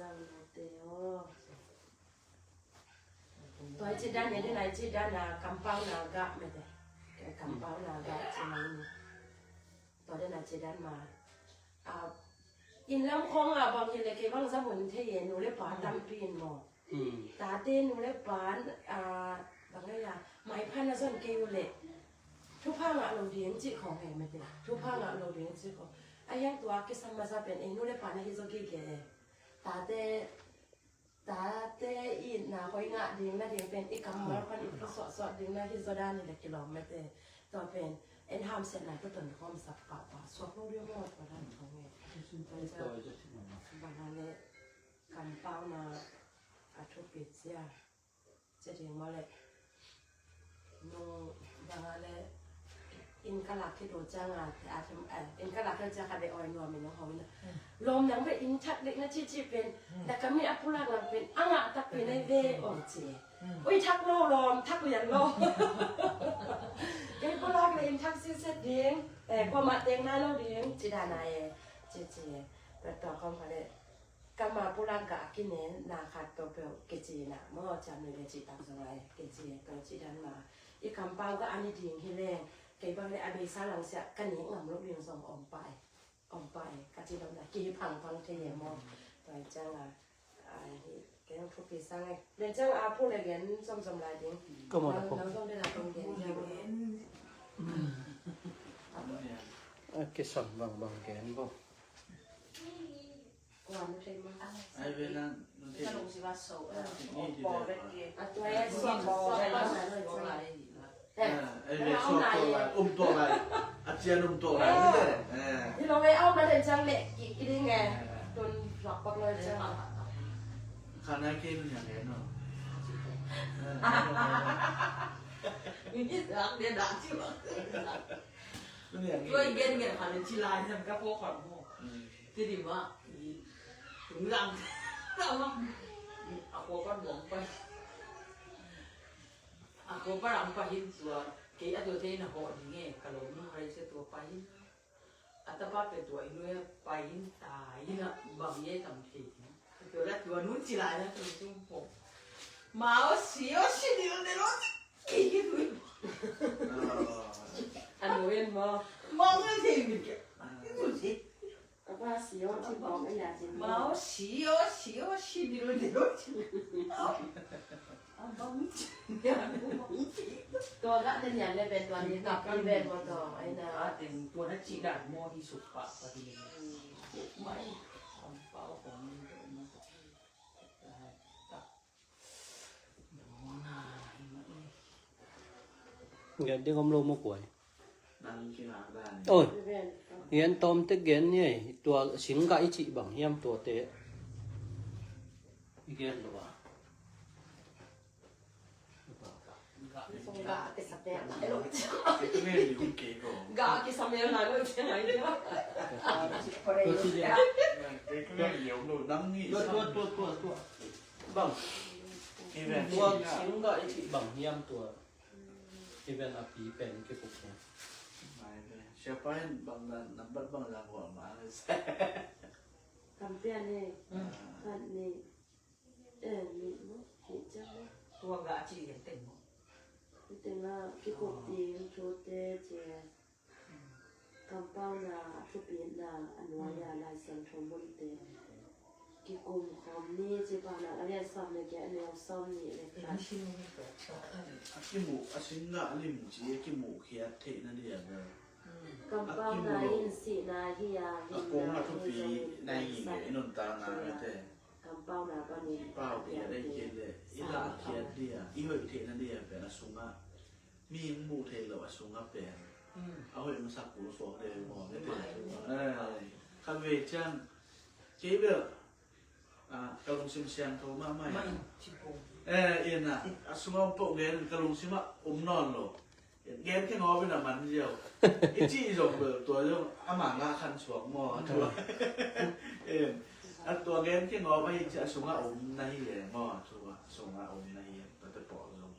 sang teo toi chi dan ne nai chi dan na kampau na ga me de kampau na ga chi mai ni toi de na chi dan ma in lam khong bang hi le ke bang sa mun the ye nu le pa tam pin mo ta te nu le pan bang le ya mai phan na son ke u leทุกภาคอ่ะเราเลี้ยงจิของเองไม่ได้ทุกภาคอ่ะเราเลี้ยงจิของไอ้ยังตัวกิสมาซาเป็นเองนู่นเลยป่านนี้จะกี่แก่ตาเตอีน่ะคอยงะเลี้ยงนะเลี้ยงเป็นอีกคำว่าคนอีกสอดเลี้ยงนะที่จะได้นี่แหละกิโลไม่ได้ตัวเป็นเอ็นทำเสร็จไหนก็ต้นความสับป่าสวดลูกเรียกว่าตัวนั้นของเองบางอันเนี่ยกันเป้านะอาทุปิดเสียจะเลี้ยงมาเลยน้องบางอันเนี่ยอินกะลักที่โดจังอินกะลักที่จะคาได้ออยนัวมีน้องเฮานี่ลมยังไปอินชัดเล็กนะจิเป็นแต่ก็มีอปุรักลังเป็นอ่ะตักเป็นในเวออกเจอุ้ยทักโลลมทักอย่างโลไอ้ปุรักเลยอินทักซิเสดเด้งแต่พอมาเต็งหน้าเราเด้งจิดานายเจแต่ต่อคำเขาเลยกำมาปุรักกะกินเนนาคาตัวเปลเกจีน่ะเมื่อจำเลยจิตตามสบายเกจีตัวจิดานมาอีคำเป้าก็อันนี้ดิ่งให้แรงเก็บไว้อาเบซ่าหลังเสียกันนี้งำลูกเรียนส่งออกไปกะจิดำน่ะกี่พังเทยมอไปจังแกงทุกปีซังไงเรียนจังพูดอะไรกันสมหลายเด้งก็หมดแล้วเราต้องได้รับตรงเรียนque son bangแกนบ่กว่าไม่ใช่มั้งไอ้เวลาถ้าลงสิว่าโซปอเวกเกตัวไอ้ส่วนบ่ได้แล้วเลยไอ้เวลาตัวตัวอะไรอาเจียนตัวอะไรนี่แหละที่เราไปเอามาเลยจังเละกินไงโดนหลอกปักเลยจังคณะเกมอย่างนี้เนาะนี่รักเรียนรักที่ว่าด้วยเย็นเงี้ยค่ะเลยชิลายทำกับพวกขวัญพวกที่ดีว่าถึงรังเราเอาพวกก้อนหลงไปเอาพวกป้ารังไปหินตัวเกี่ยตัวเทนหออย่างเงี้ยกระโหลกนี่ใครเสียตัวไปอัตภาพเป็นตัวนู้นไปหินตายนะบางเย่ทำผิดตัวแรกตัวนู้นชิลายนะตัวจุ่มผมมาสิเดี๋ยวเดี๋ยวกี่กี่ตัวอันนู้นมาไม่ใช่ไม่เกี่ยวดูสิว่าสิโอที่บอกไม่อยากจะมาสิเดี๋ยวบางอย่างตัวก็เป็นอย่างนี้เป็นตัวนี้กับที่เป็นมาต่อไอ้นะเป็นตัวนั้นจีดาโมที่สุดปะปฏิเสธไม่ทำเป้าของมันGen đi gom lô một quầy. Đang khi nào ra này. Ôi. Gen tôm tức gen nhỉ, tua xính gãy chị bằng hiêm tua tế. Gen rồi à. Gà cái sập đen lại rồi. Cái nghe gì cũng kỳ cổ. Gà cái sập đen lại rồi thế này nữa. Cái nghe nhiều đồ đắng nghĩ. Tua. Bằng. Event. Tua xính gãy chị bằng hiêm tua. Event là phí bền cái phục này. Siapa yang bang nampak bang lang gua mana Kampian ni, kan ni, ni mo, hijau mo. ตัวกะจีอย่างเต็ม Tengah kikop tim, chote je. Kampau na, tupin na, anwaya lai san thombon te. Kikum khom ni je pa na, ale sam le ke ale sam ni le ka. Akimu asinga alim ji akimu khiat the na dia ba. Kampau na in si na hiya Aku nak tupi naik inun tanah itu. Kampau na pa ni. Pau dia ada kele. Ila khiat dia. Iho the na dia pe na sunga. Mi mu the lo sunga pe. Au hoi ma sak ku so de mo de te. Kha ve chang ke be ka long sim siang tho ma mai. Ina asunga po ge ka long sim ma non lo. เกมแค่งอเป็นน่ะมันเดียวอีจี้จบตัวเรื่องอาหม่างละคันสวกหม้อตัวตัวเกมแค่งอไปจะส่งอาอมในหม้อตัวส่งอาอมในตัวจะปอกลง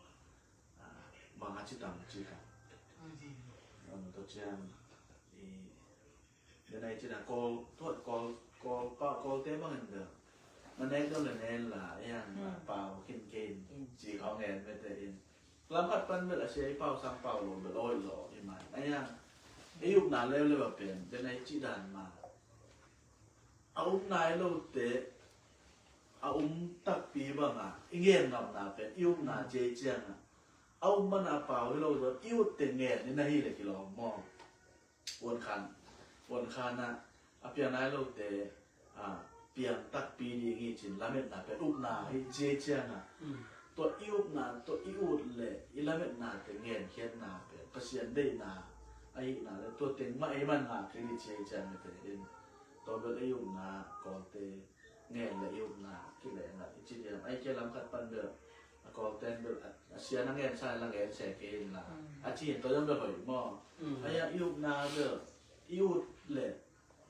บางอาชีพต่างจีกันตัวเจ้าเดี๋ยวในจีน่ะกอตัวกอเต้บ้างเด้อ มันได้ก็เลยแน่นล่ะอย่างเปล่ากินจีเขาแงนไปแต่เองลำพัดปั้นเวลาใช้เปล่าซ้ำเปล่าลงไปร้อยหล่อที่มันไอ้อย่างไอ้ยุคนานเร็วเลยแบบเป็นในจีดันมาเอานายเราเตะเอาตักปีบ้างอ่ะเงี้ยงำนาเป็นยุคนานเจียงอ่ะเอามันอาเปล่าให้เราแบบยุเต็งเงี้ยนี่นาฮีเลยกี่เรามองวนคันนะอาเปียนายเราเตะเปียงตักปีนี่งี้จินละเม็ดนาเป็นอุบนาให้เจียงอ่ะตัวอิวนาตัวอิวเลยอีละเม็ดนาแต่เงี้ยเขียนนาเป็นเปอร์เซ็นต์ได้นาไอ้นาเลยตัวเต็งมาไอ้มันนาคือเจียงไม่เป็นตัวเป็นอิวนาก่อนเตะเงี้ยเลยอิวนาคิดเลยนะจีเดียมไอ้เจ้าลำคัดปันเดือก่อนเต้นเดือเสียนังเงี้ยใช่นังเงี้ยแสกเองนะอาชีพตัวยังเดือหอยหม้อไอ้อิวนาเดืออิวเลย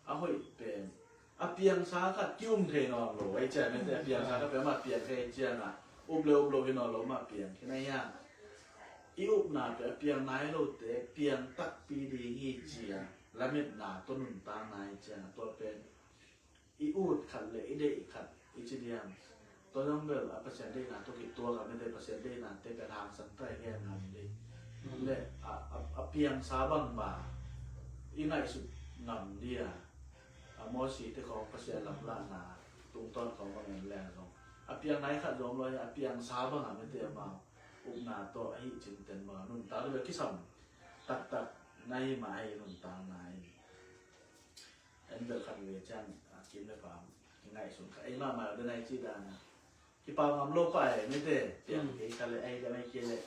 เอาหอยเป็นอาเปียงซาคัดยุ่มเทนอนโหลไอ้เจ้าไม่ใช่เปียงซาก็แปลว่าเปียงเทเจียน่ะอุบเร็วเทนอนโหลมาเปียงแค่ไหนย่างอิวนาเปียงนายโลเตเปียงตักปีดีฮีเจียและเม็ดนาต้นหนุนตานายเจียตัวเป็นอีอูดขัดเลยอีเดอีขัดอีจีเดียมตัวต้องเบิกเปอร์เซ็นต์ได้นานตัวกี่ตัวกับไม่ได้เปอร์เซ็นต์ได้นานแต่เป็นทางสันใต้แค่นั้นเลยเลยเปียงซาบังบ่าอีไหนสุดนำเดียมอสีที่ของเปอร์เซ็นต์ลำลานาตรงต้นของมันแรงลงเปียงไหนขัดลงเลยเปียงซาบังไม่ได้มาอุบนาตัวไอ้จินเต็นมานุ่นตาเลยคิดซ้ำตักในไม้นุ่นตาในอันเบิกขัดเวจันกินได้ฟังง่ายสุดไอ้มาเดินในจีดานะที่ปางำโลไปไม่ได้เปียงไอ้ทะเลไอ้จะไม่กินเลย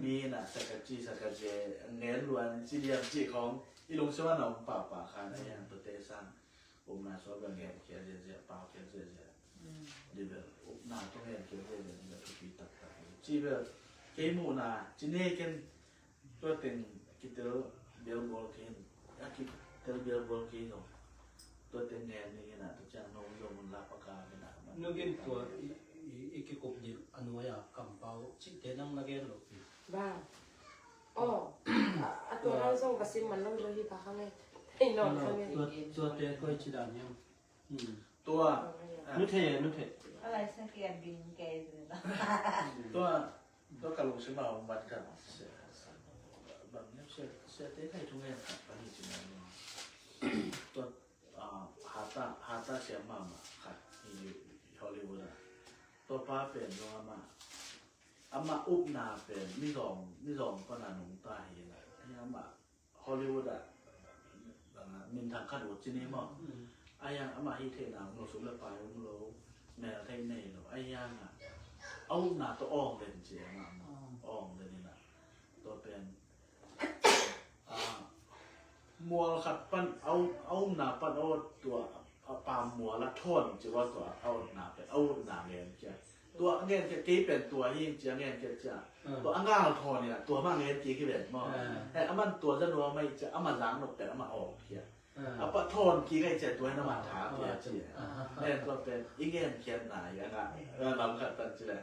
มีน่ะสักจีเงินล้วนจีเดียมจีของอีลุงชื่อว่าน้องป่าคานะยังตัวเตซันอุบนาสอบเงินเขียนเจียป่าเขียนเจียดีแบบอุบนาต้องเงินเขียนเจียแบบทุกปีตัดจีแบบเกมูนาจีเน่กันตัวเต็งคิดเตอร์เบลบอลเคนคิดเตอร์เบลบอลเคนตัวเต็งเงินนี่นะตัวจังน้องยมันรับประกาศนะนึกเห็นตัวอีกกบยิอันว่ากำเปาชิเตนังนักเรียนหรอกบ้าอ๋อตัวเราส่งกระซิบมันต้องเลยที่ปากข้างในไอ้นอนข้างในตัวเตะก็ชิดานยังตัวนุเทอะไรสังเกตบินเกย์เลยนะตัวกระลุกชิมาวัดกันบางเนี่ยเสียเต้ให้ทุกเงี้ยครับอันนี้จริงๆตัวฮาตาเสียมาครับที่ฮอลลีวูดตัวป้าเป็นตัวอามาอุบนาเป็นมิสองก็นาหนุ่มตาเห็นนะที่อามาฮอลลีวูดมินทางขัดหัวจีนี่มั้งไอ้ยังอามาฮิเทนาโนสุเลปายโนแม่ไทยเนโนไอ้ยังเอาหนาตัวอ่องเลยเจียมาอ่องเลยนี่นะตัวเป็นมัวขัดปั้นเอาหนาปั้นเอาตัวปามมัวละท่อนจะว่าตัวเอาหนาไปเอาหนาเงี้ยเจ้าตัวเงี้ยจะกี้เป็นตัวที่เจ้าเงี้ยจะตัวอ่างเราทอเนี่ยตัวมากเงี้ยกี้ขี้เป็นมั้งแต่อามันตัวจะนัวไม่จะอามันล้างหนกแต่อามันออกเพี้ยเอาปะทอนกี้ไอ้เจ้าตัวน้ำมันถาเพี้ยเจี๋ยเนี่ยตัวเป็นอีเงี้ยเขียนหนาอย่างนั้นเราขัดปั้นเจี๋ย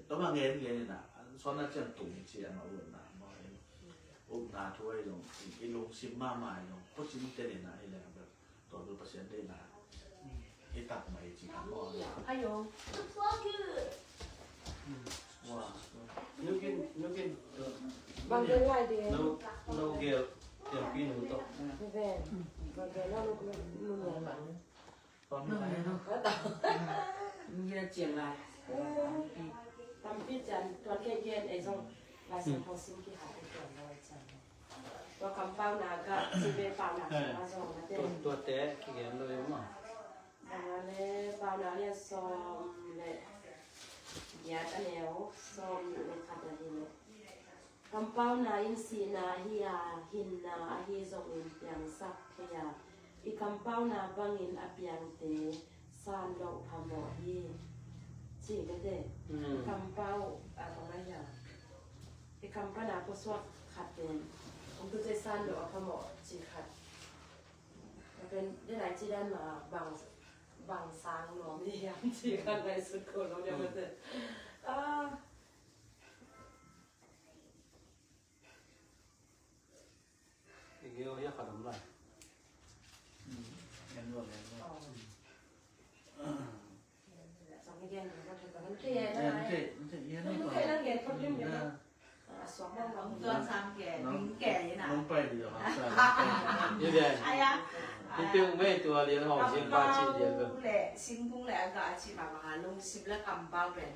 ตัวมากเงี้ยนี่นะซ้อนน่าจะตุ่มเจี๋ยมาอุ่นหนาอุบนาถ้วยลงอีลงซิมมาใหม่ลงก็ซิมเตนนะไอ้แหละแบบตัวดูเปอร์เซ็นต์ได้นะไอ้ตัดใหม่จริงๆบ่เลยอายุว้านึกเห็นบางเดือนหลายเดือนเราเกี่ยวปีหนึ่งต่อไม่แพงบางเดือนเราลูกนุ่นอย่างนั้นตอนนี้ไหนเนาะก็ต่อมีเจียงไรทำพิจารณ์ตอนเย็นไอ้ส่งลายสังทองซิมที่หาไปก่อนเราจันตัวคำเป้านาก็ซีเบเป้านามาส่งนะเด็กตัวเตะเขียนเลยมั้งดังนั้นเลยเป้านาเนี่ยส่งเลยยาตะเหนียวส่งในขัดอะไรเนี่ยคำเป้านาอินซีนาฮิยาหินนาฮิส่งอินเปียงสักเทียอีคำเป้านาบังอินอเปียงเตซานโลพามอฮีจีก็เด็กคำเป้าอะไรอย่างไอ้คำพนาก็สวดขัดเป็นผมก็จะสั้นหรือว่าพมอจีขัดเป็นได้หลายจีด้านมาบางสางหนอมที่ยังจีขัดในสุดคนเราเดียวกันเลยอีกเยอะแยะขนมอะไรเงินรวม như vậy 哎呀， 你对没多连好先把钱连个，咧，新工咧个阿姊妈妈弄10ละกำเปาเป็น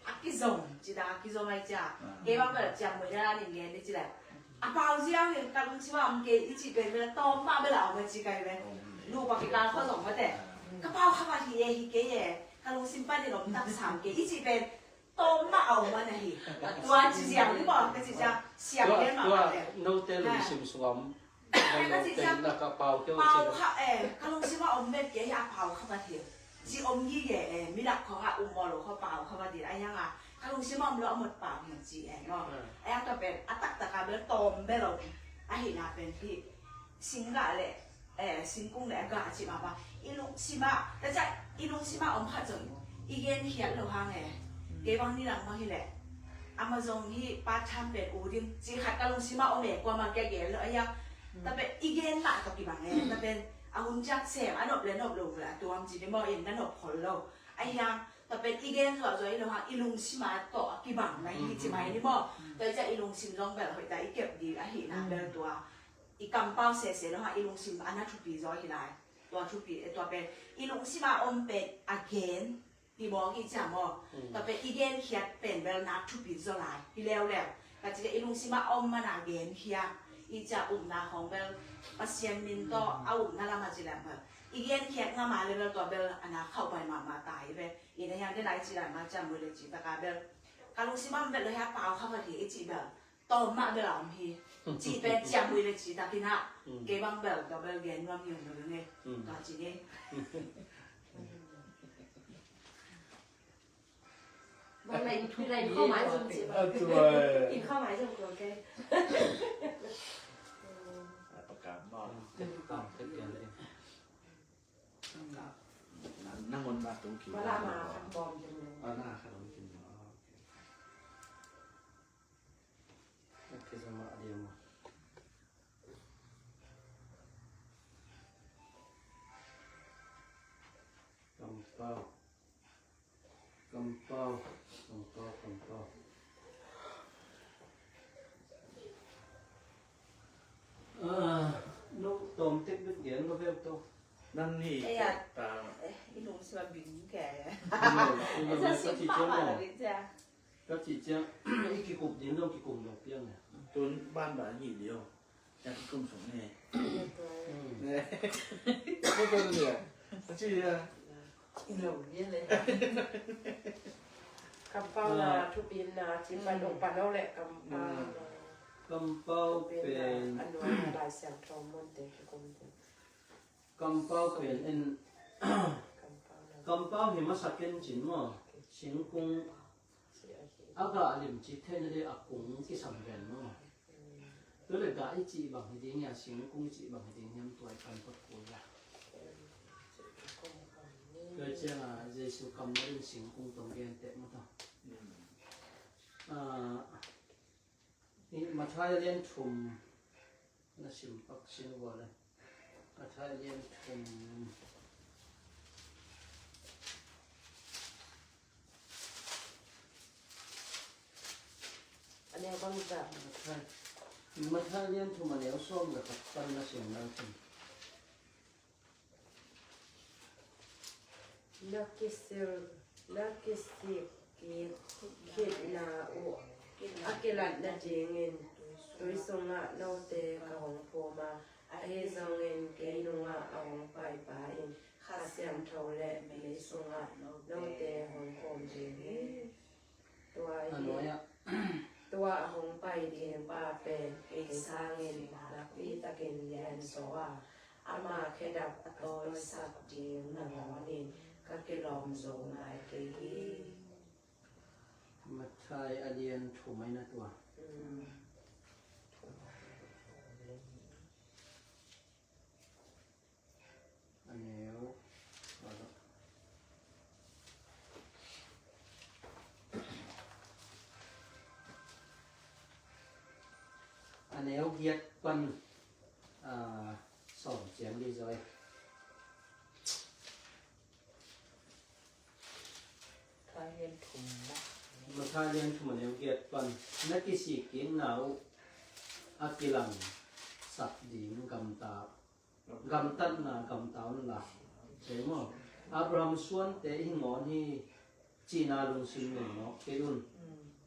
อากิซงจิดาอากิซงไม่จ้าเกว่าแบบจำไม่ได้นี่เงี้ยนี่จิแหละอาเปาเจียวเห็นกันชิว่ามันเกอีจิเป็นเวลาต้มมาเวลาเอามาจิกันเลยลูกปากกาข้อสองมาแต่กระเป๋าข้าวมาทีเอฮิเกยกันลงซิมปันนี่ลงตัก3เกอีจิเป็นต้มมาเอามาเนี่ยตัวจิเจียวนี่บอกก็จิจะเสียบเล่นมา ตัว เลย โน้ตเตลซิมสวมเราเป็นนักเป่าเกี่ยว เปา กับ ค่ะกันลงซิว่าอมเม็ดเกยอาเปาเข้ามาทีจิอมยี่แย่มิดักเขาค่ะอุมบอลเขาเปาเข้ามาทีไอ้ยังอ่ะกันลงซิว่ามันเอาหมดเปล่าเหมือนจีเนาะไอ้ยังก็เป็นอัตักตะการเบลต้มเบลไอ้เห็นอ่ะเป็นที่สิงกะเลยสิงกุ้งเลยก็อาจิมาป่ะอีลุงซิมาแต่จะอีลุงซิมาอมพัดจนอีเกนเขียนเราหางเกบังนี่หลังมาที่แหละAmazon นี่ป้าทำเป็นอูดินจีขัดกันลุงซิมาอมเอกว่ามาแก่ๆเลยไอ้ยังแต่เป็นอีเกนหลักกับกี่บางแต่เป็นอาหุ่นจักเสพอันนบเลยนบลงเลยตัวมันจีได้มอเอ็นนั่นนบผลเราไอ้ยังแต่เป็นอีเกนส่วนตัวเราหางอีลุงซิมาต่อกี่บางไหนที่จีไม่นี่มอแต่จะอีลุงซิมลองแบบเฮ้ยแต่อีเก็บดีไอ้เห็นนะเดินตัวอีกำเป้าเสียๆแล้วหางอีลุงซิมอันนั้นทุกปีร้อยกี่ไรตัวทุกปีตัวเป็นอีลุงซิมาอมเป็นอาเกนดีบอกอีจ่ามอแต่เป็นอีเกนเขียนเป็นเวลนัดทุกปีเท่าไรที่แล้วก็จะอีลุงซิมาอมมานาเกนเขียอีจ่านาของเวลปัสยามินก็เอานาละมาจิแลมอีเกนเขียนงามาเลยเวลตัวเวลอันนั้นเข้าไปมาตายไปอีนั่นยังได้หลายจิแลมมาจำมือเลยจิตกาเวลการลุงซิมาเวลเลยฮะเปล่าเข้าไปที่อีจิเวลต่อมาเวลอมพีจีเป็นจำมือเลยจิตากินะเก็บบังเวลกับเวลเกนว่ามีอยู่เลยเนี่ยก็จีเนี่ยบางในข้าวหมายจริงๆกินข้าวหมายจริงๆแก ประกาศนอก ต่างกันเลย นั่งบนบาตรงขี เวลามาคันบอมจังเลย เอาหน้าขนมกินโอเคสมาเดียวกำเป้ลูกตอมเต็กเบ็ดเย็นก็เพิ่มโต นั่นนี่ตา อีลุงซิมาบินแก่ ก็ จะ จี สิบ เจ้า บาทเลยจ้ะ ก็จีเจ้าอีกกี่กลุ่มดินต้องกี่กลุ่มดอกเบี้ยเนี่ย จนบ้านบ้านหีเดียวอยากกุ้งสงเนี่ยเนี่ยไม่เป็นเลยชื่อ หนูเนี่ยเลย กำเป้านาทุบินนาจิปันองปันเอาแหละกำเป้าก ำเป้าเป็น อันนู้นลายแซมทอมมันเด็กกุมเด็ก กำเป้าเป็นเอ็น กำเป้านะ กำเป้าเห็นมาสักเก็นจินมั้งสิงคงอากาศลิมจิตเทนเลยอากุงที่สำเร็จมั้งตัวเลยได้จีบางทีเนี่ยสิงคงจีบางทีเนี่ยตัวกันพัดคุยละก็จะเจสุกำลังสิงคงตรงเรียนเตะมั้งต่อนี่มาใช้เรียนชุมน่าสิมปักสินวัวเลยมาใช้เรียนชุมอันนี้บางแบบ มาถ้าเลี้ยงทุ่มมาแล้วส้มกับปันละเสียงนั่งกิน นักกิสิกิดนาอุอากิลัดนาเจงินตุยสงะโนเตกะหงโพมาอาเฮซงเงินเกนุงะเอาหงไปปาอินข้าเสียมเท่าและเมสงะโนเตหงโพมเจงิตัว อัน เฮี น้อย ย อ่ะ ตัวหงไปเดียงปาเป็นเอสาเงินนักวิตะเกนเรียนสวาอามาเคดับอตอยสักเดียงนังหอนินก็กิลอมโซนายเกฮี มาใช้เลี้ยงทุ่มไม่น่าตัวอันนี้อันนี้เกียรติปันสองเสียงดีเลย ทายเรียนถุงละ มาถ้าเรียนทุ่มมาแล้วเกียรติปันนักกิสิกินหนาวอากิลังสักดิ่งกำตา กำตัดนากำตาวนั่นล่ะใช่มั้ยอับราฮัมส่วนแต่หิงอนที่จีนาลงสิงเนาะเกดุน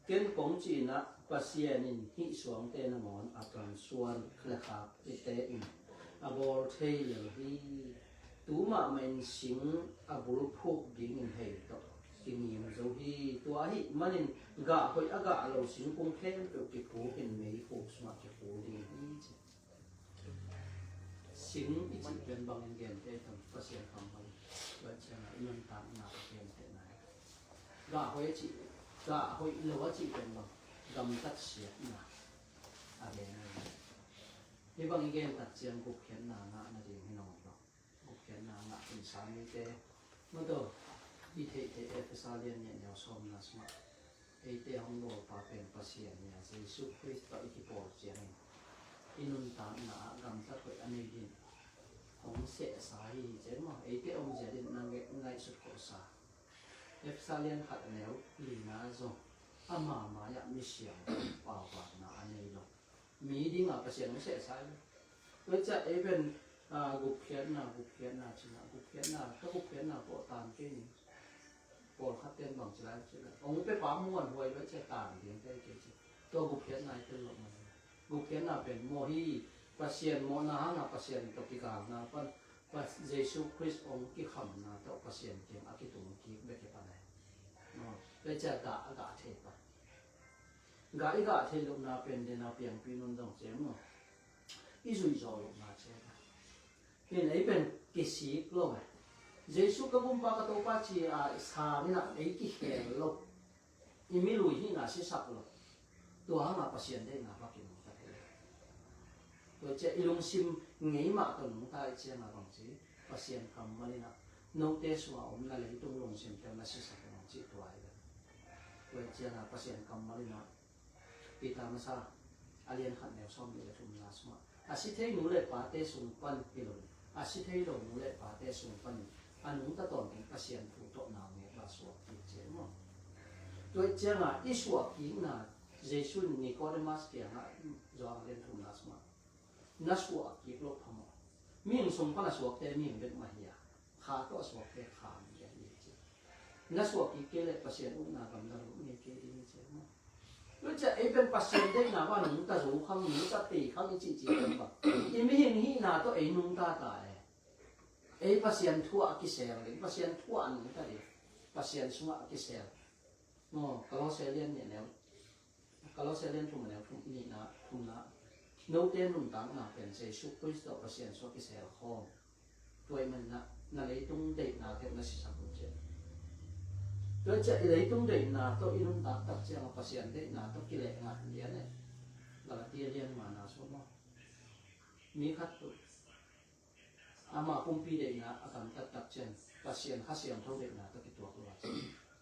เกณฑ์ของจีนะปัสเซียนินหิสวงเตนงอนอับราฮัมส่วนและครับเตอินอบอลเทยที่ตูมาเมนสิงอบรุพกดิ่งเฮตกินยมโซฮีตัวหิมันกะคอยอากะเราสิงคงเพ่งตัวกิปูเห็นไม่ฟูสมากิปูดิ่งสิงอีจิเป็นบางเงินเตทำภาษาคำมันว่าจะมันตามหน้าเงินเตไหนกะคอยจิกะคอยเราว่าจิเป็นบางกำตัดเสียนะอะไรนั่นนี่บางเงินตัดเสียงกุกเขียนหน้าหน้านั่นเองให้น้องเรากุกเขียนหน้าหน้าเป็นสามีเตเมื่อตัวที่เทเอฟซาเลียนเนี่ยเราชมนะสมัยเอเตของโลกปาเป็นภาษาเนี่ยเยซูคริสต์อิทธิพลเสียงอินุนตามหน้ากำตัดไปอันนี้ดินของเสียสายเจ้ามาเอเตองเจดินนั่งไงสุดโคสาเอฟซาเลียนขัดแนวลีน่าจงอามาอยากมีเสียงป่าวป่านะอันนี้หรอกมีดิ้งอ่ะภาษาของเสียสายก็จะเอเป็นกุเขียนนะกุเขียนนะชินะกุเขียนนะถ้ากุเขียนนะก็ตามที่ปอดขัดเต้นบางสิ่งสิ่งองค์ไปปั๊มม้วนหวยไว้ใช้ตามเดียงได้เจริญตัวกุเขียนนายเป็นหลงมันกุเขียนน่ะเป็นโมหีปัสเซียนโมนาหน้าปัสเซียนตัวพิการนะปัสเยซูคริสต์องค์ที่ขำนะตัวปัสเซียนเกี่ยงอากิตุงกีเบกเก็บอะไรเนาะไปจะกะเทปะกะเทลงนาเป็นเดนาเปียงปีนุ่นดงเจ้าเนาะอีสุยจอลงนาเจ้าเป็นไอ้เป็นกิสีกลงไงเยซูกับบุญปากตัวป้าชีสามีน่ะไอ้กิเหลลบอีมิลุยที่น่ะสิสักลบตัวหางปัสเซียนได้น่ะพักกินหมดเลยตัวเจ้าอีลงซิมไงมาตัวหนุ่มตายเจ้าน่ะบางทีปัสเซียนคำมันน่ะโนเตสว่าอมนั่นเลยต้องลงซิมแต่มาสิสักบางทีตัวไอ้ตัวเจ้าน่ะปัสเซียนคำมันน่ะปีตามาซาอาเลียนขัดแนวซ้อมเลยทุ่มนาสมาอาศิเทนุเลยปาเตสุนปันกิโลอาศิเทนุเลยปาเตสุนปันอันนู้นตะตอนเป็นปัสเซียนผู้ตกน้ำเนี่ยมาสวดกินเจ้ามั้งโดยเจ้าน่ะอีสวดกินน่ะเยซูนิโคเดมัสเกียน่ะจอเรียนทุ่มนาสมานัสวดกิโลพมมีนสมพันธ์สวดเตมีนเป็นมาเฮียขาก็สวดเตขามอย่างนี้เจ้านัสวดกิเกเลปัสเซียนอุณากำลังมีเกลีนี่เจ้ามั้งรู้จักไอ้เป็นปัสเซียนได้นะว่าหนุ่มตาสูงคำหนุ่มตาตีคำนี้จีกันปะยังไม่เห็นที่นาตัวไอ้หนุ่มตาตายไอ้ปัสเซียนทั่วกิเซลเลยปัสเซียนทั่วหนุ่มตาดิปัสเซียนสุงกิเซลโน่กะลอเซเลียนเนี่ยแล้วกะลอเซเลียนทุ่มแล้วทุ่มนี่นะทุ่มนะโน้ตเต้นหนุ่มต่างนะเป็นเซชุกคริสต์ปัสเซียนสุงกิเซลห้องตัวมันนะนั่นเลยต้องเด็กนะเทปนั้นสิสักคนเจ้าโดยจะเลยต้องเด็กนาตัวอินุนตักตักเจ้าปัสเซียนเด็กนาตัวกิเลสงานเรียนเนี่ยหลักเรียนมานาสมมีขัดตุอามาคุมปีเด็กนาอาการตักตักเจ้าปัสเซียนข้าเสียงเท่าเด็กนาตัวกิตัวกลัว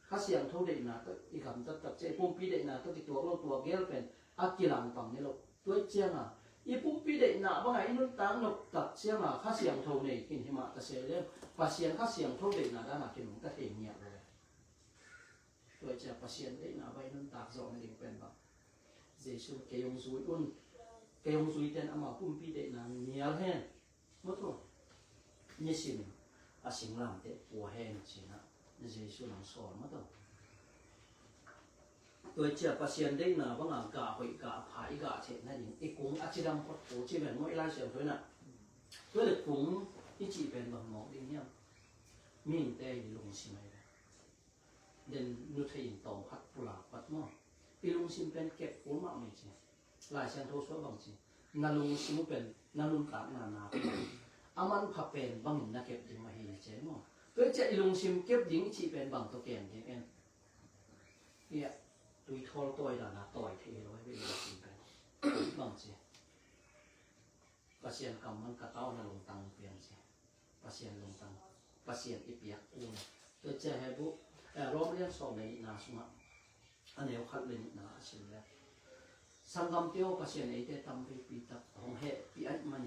ข้าเสียงเท่าเด็กนาตัวอีกคำตักตักเจ้าคุมปีเด็กนาตัวกิตัวกลัวตัวเกลเป็นอากิลังปังนี่เราตัวเจ้าอ่ะอีคุมปีเด็กนาว่าไงอินุนตักนกตักเจ้าอ่ะข้าเสียงเท่าเนี่ยกินหิมะตะเสเล่ปัสเซียนข้าเสียงเท่าเด็กนาด้านหน้ากินมันก็เทียงเงียบเลยตัวจะปัสเซียนได้นะไว้นุ่นตากจอในเด็กเป็นแบบเจสุเกยงซุยอุ่นเกยงซุยเต็นอามาปุ่มปีเด็กนะเนียลแห้งมั้งตัวนี่สิมอาสิงลำเตะปัวแห้งสินะเจสุหลังสอนมั้งตัวจะปัสเซียนได้นะว่างกาหอยกาผายกาเฉดนั่นเองไอ้กุ้งอาจิดำพอดโผล่ที่เป็นไม่ไล่เสียงด้วยนะตัวเด็กกุ้งที่จีเป็นแบบหมอกดิ้งเนี่ยมิ่งเตยลงสิไหมเดินนุทยินตองพัดปลาปัดหม้อปีลุงซิมเป็นเก็บหัวมาไม่ใช่หลายเชียงโทสวบางทีนาลุงซิมเป็นนาลุงตากนาอามันพับเป็นบางนักเก็บดิมาเฮียเจ้าหม้อเพื่อจะลุงซิมเก็บดิ้งชีเป็นบางตัวเก่งเองเนี่ยตุยทอลตัวด่านาต่อยเทร้อยไปเลยซิมเป็นบางทีปัสเซียนกำมันกระเต้านาลุงตังเปลี่ยนใช่ปัสเซียนลุงตังปัสเซียนอีเปียกอุ่นเพื่อจะให้บุร้องเรียนสองในนาสมาอันนี้เขาคัดเลยนาสิแล้วสังคมเที่ยวปัสเซียนไอ้เตตัมไปปีตักของเหตุปีอันมัน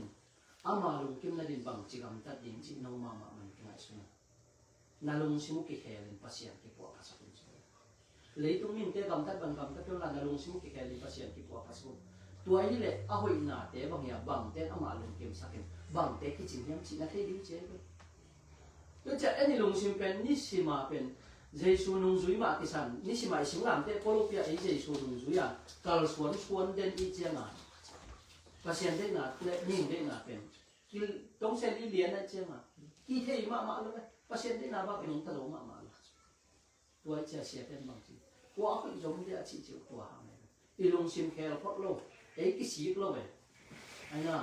อามาลุงกิมนาดินบังจิกรรมตัดดินจิโนมามันกินอะไรสินาลุงสิมุกิเคลินปัสเซียนที่ปวดพัสดุเลยตรงนี้เตกรรมตัดบังกรรมตัดเท่านั้นนาลุงสิมุกิเคลินปัสเซียนที่ปวดพัสดุ ตัวนี้แหละเอาไว้หน้าแต่บางอย่างบางแต่เอามาลงเกมสักเกมบางแต่ที่จริงยังสินะที่ดีเจเลยตัวจะอันนี้ลงชิมเป็นนิสิมาเป็นเยซูนุ่งจุยมาที่สันนิสิมาสิงหามแต่พอลูกเปียไอเยซูนุ่งจุยอ่ะกาลสวนเด่นอีเจียงอ่ะภาษาเด่นอ่ะและนิ่งเด่นอ่ะเป็นต้องเส้นที่เลียนนั่นเจียงอ่ะกี่เท่มาเลยภาษาเด่นอ่ะบ้าเป็นองค์ตะโลมาเลยตัวจะเสียเป็นบางทีว่าก็จงเดียชี้เจ้าตัวหางเลยอีลงชิมแค่เราพอโลกไอ้กี่สีโลกไอ้น่ะ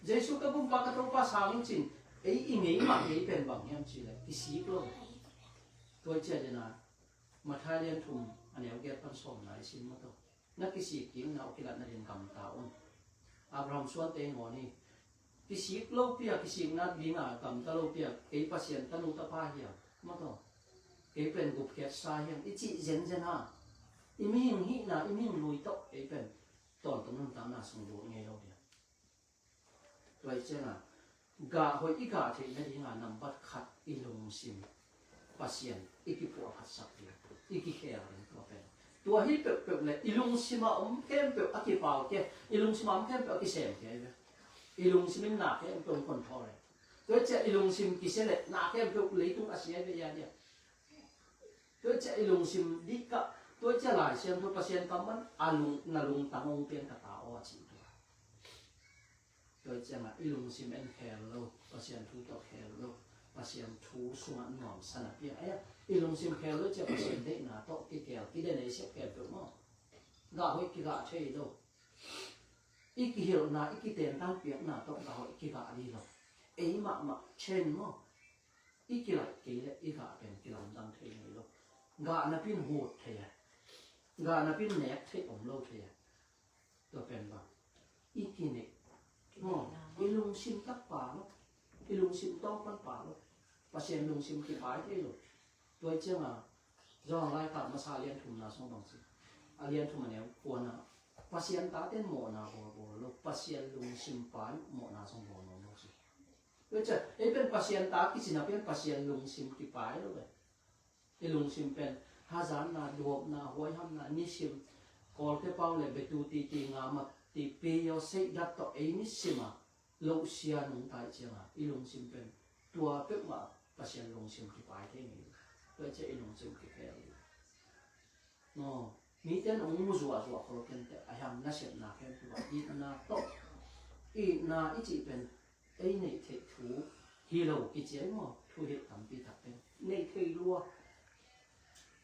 เยซูก็บุ้มปากกระตุ้งภาษาจริงไอ้อีเมย์มาไอ้เป็นบางอย่างสิเลยกี่สีโลกตัวเจ้าจะน่ะมาทายเรียนทุ่มอันนี้เอาเกี่ยวกับสมนายสินมาตัวนักกี่สีกิ่งน่ะเอากี่ละนักเรียนกำตาอุ่นอับราฮัมส่วนเตงหัวนี่กี่สีโลกเปียกี่สีนัดลิงอ่ะกำตาโลกเปียไอ้ภาษาตนุตะพาเหี่ยมาตัวไอ้เป็นกุบเขียดสายเหี่ยไอ้จีเจนฮะอีมีหิงหิน่ะอีมีหิงลุยโตไอ้เป็นตอนตรงนั้นตามน่ะสมบูรณ์ไงเราเนี่ยตัวเจ้าน่ะกะหอยอีกะที่นั่นเองนำบัดขัดอีลงซิมภาษาอีกปัวพัดสักเดียวอีกแค่อะไรตัวเป็นตัวที่เปิดเลยอีลงซิมาเข้มเปิดอักเปล่าแกอีลงซิมาเข้มเปิดอักเสบแกเลยอีลงซิมหนักแกเป็นคนทอเลยตัวเจ้าอีลงซิมกิเสเลยหนักแกเป็นเลยตุ้งอาเซียนไปยาเนี่ยตัวเจ้าอีลงซิมดิกะตัวเจ้าหลายเสียงตัวภาษากำมันอาลุงนาลุงตังองเปียนกระตาอวจิตัวเจ้าอีลงซิมเอ็นแคร์โลภาษาทูตแคร์โลภาษาทูสวนหนอมสนับเปียไอ้อีลงซิมแคร์โลจะภาษาเด็กหน้าโตกี่แก้วกี่เดนไอเสียแก้วตัวมั้งกะหอยกี่กะเชยโลอีกี่เหี่ยวหน้าอีกี่เตียนตั้งเปียกหน้าโตกะหอยกี่กะดีโลไอ้มาเช่นมั้งอีกี่หลักกี่เลยอีกะเป็นกี่ลำดังเทียนโลกะนับเป็นโหดเทียกะนับเป็นแหนกเทียอมโลเทียตัวเป็นว่าอีกี่เนี่ยอีลุงซิมตักป่าลูกอีลุงซิมต้องปั้นป่าลูกภาษาลุงซิมกี่ปลายเท่ลูกตัวเจ้ามาย้อนไล่กลับมาซาเลียนทุ่มนาสองบางสิอาเลียนทุ่มเนี่ยปวนะภาษาตาเต้นหมอนาโบลูกภาษาลุงซิมปานหมอนาสองโบนลูกสิตัวเจ้าเป็นภาษาตาที่สินะเป็นภาษาลุงซิมกี่ปลายลูกเลยอีลุงซิมเป็นฮาซานนาดวบนาหวยฮัมนานิซิมกอลเทปาวเลยเบตูตีงามาตีเปียวเซดัตโตเอนิสิมาโลเซียนงตายเจียงอ่ะอีลงซิมเป็นตัวเป็ดมาภาษาลงซิมที่ปลายเท่านี้ตัวเจ้าอีลงซิมที่แค่นี้เนาะมีแต่องมุจวาเขาเกันแต่อาหารน่าเสียหน้าแค่ตัวอีน่าโตอีน่าอีจีเป็นไอ้ในเทถูฮีโร่กิจเจียงมั้งทุเหตุทำปีถัดเป็นในเทรัว